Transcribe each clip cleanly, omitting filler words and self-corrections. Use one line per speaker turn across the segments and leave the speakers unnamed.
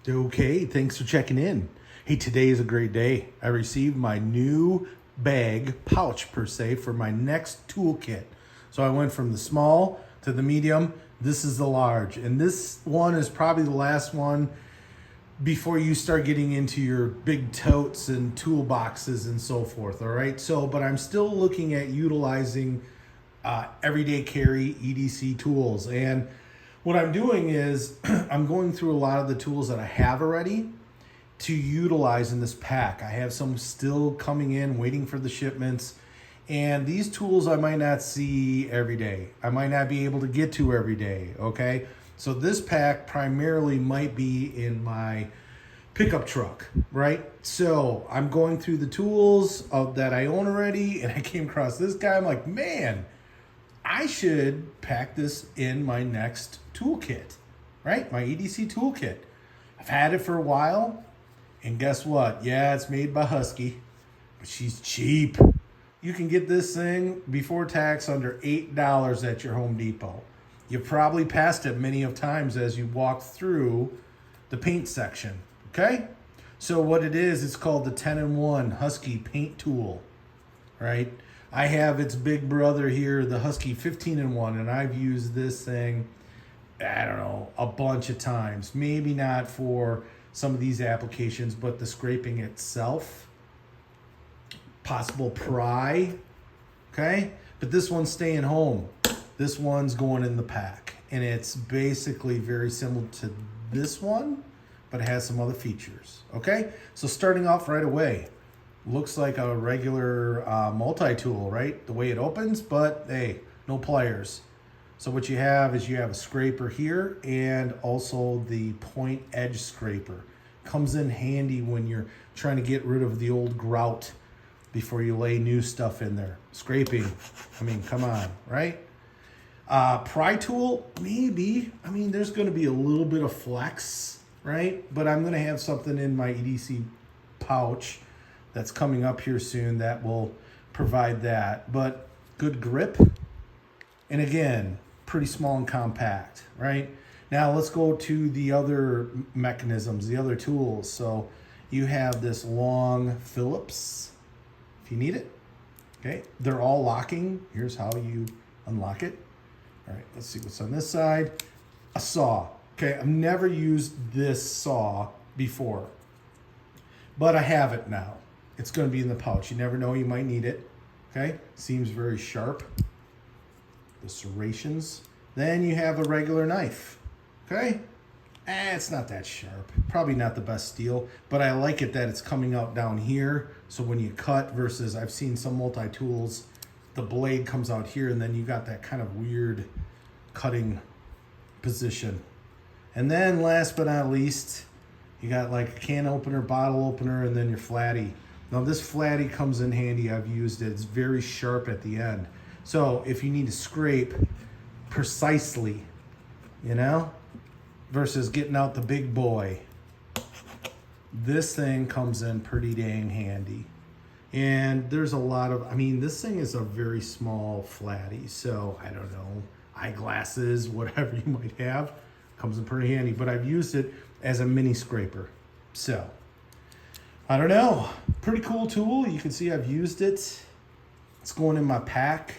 Okay, thanks for checking in. Hey, today is a great day. I received my new bag, pouch per se, for my next toolkit. So I went from the small to the medium. This is the large. And this one is probably the last one before you start getting into your big totes and toolboxes and so forth, all right? But I'm still looking at utilizing everyday carry EDC tools. And what I'm doing is I'm going through a lot of the tools that I have already to utilize in this pack. I have some still coming in, waiting for the shipments. And these tools I might not see every day. I might not be able to get to every day, okay? So this pack primarily might be in my pickup truck, right? So I'm going through the tools that I own already, and I came across this guy. I'm like, man, I should pack this in my next toolkit, right? My EDC toolkit. I've had it for a while, and guess what? Yeah, it's made by Husky, but she's cheap. You can get this thing before tax under $8 at your Home Depot. You've probably passed it many of times as you walk through the paint section, okay? So what it is, it's called the 10-in-1 Husky paint tool, right? I have its big brother here, the Husky 15-in-1, and I've used this thing, I don't know, a bunch of times. Maybe not for some of these applications, but the scraping itself, possible pry, okay? But this one's staying home. This one's going in the pack, and it's basically very similar to this one, but it has some other features, okay? So starting off right away, looks like a regular multi-tool, right? The way it opens, but hey, no pliers. So what you have is you have a scraper here and also the point edge scraper. Comes in handy when you're trying to get rid of the old grout before you lay new stuff in there. Scraping, I mean, come on, right? Pry tool, maybe. I mean, there's gonna be a little bit of flex, right? But I'm gonna have something in my EDC pouch that's coming up here soon that will provide that. But good grip. And again, pretty small and compact, right? Now let's go to the other mechanisms, the other tools. So you have this long Phillips, if you need it, okay? They're all locking. Here's how you unlock it. All right, let's see what's on this side. A saw, okay? I've never used this saw before, but I have it now. It's gonna be in the pouch. You never know, you might need it, okay? Seems very sharp, the serrations. Then you have a regular knife, okay? It's not that sharp. Probably not the best steel, but I like it that it's coming out down here. So when you cut versus I've seen some multi-tools, the blade comes out here and then you got that kind of weird cutting position. And then last but not least, you got like a can opener, bottle opener, and then your flatty. Now this flatty comes in handy. I've used it. It's very sharp at the end. So if you need to scrape precisely, you know, versus getting out the big boy, this thing comes in pretty dang handy. And there's a lot of, I mean, this thing is a very small flatty. So I don't know, eyeglasses, whatever you might have, comes in pretty handy. But I've used it as a mini scraper. So I don't know, pretty cool tool. You can see I've used it. It's going in my pack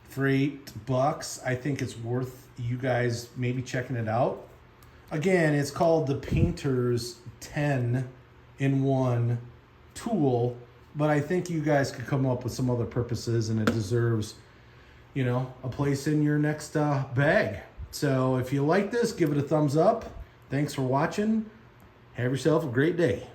for $8. I think it's worth you guys maybe checking it out. Again, it's called the Painter's 10-in-1 tool, but I think you guys could come up with some other purposes, and it deserves, you know, a place in your next bag. So if you like this, give it a thumbs up. Thanks for watching. Have yourself a great day.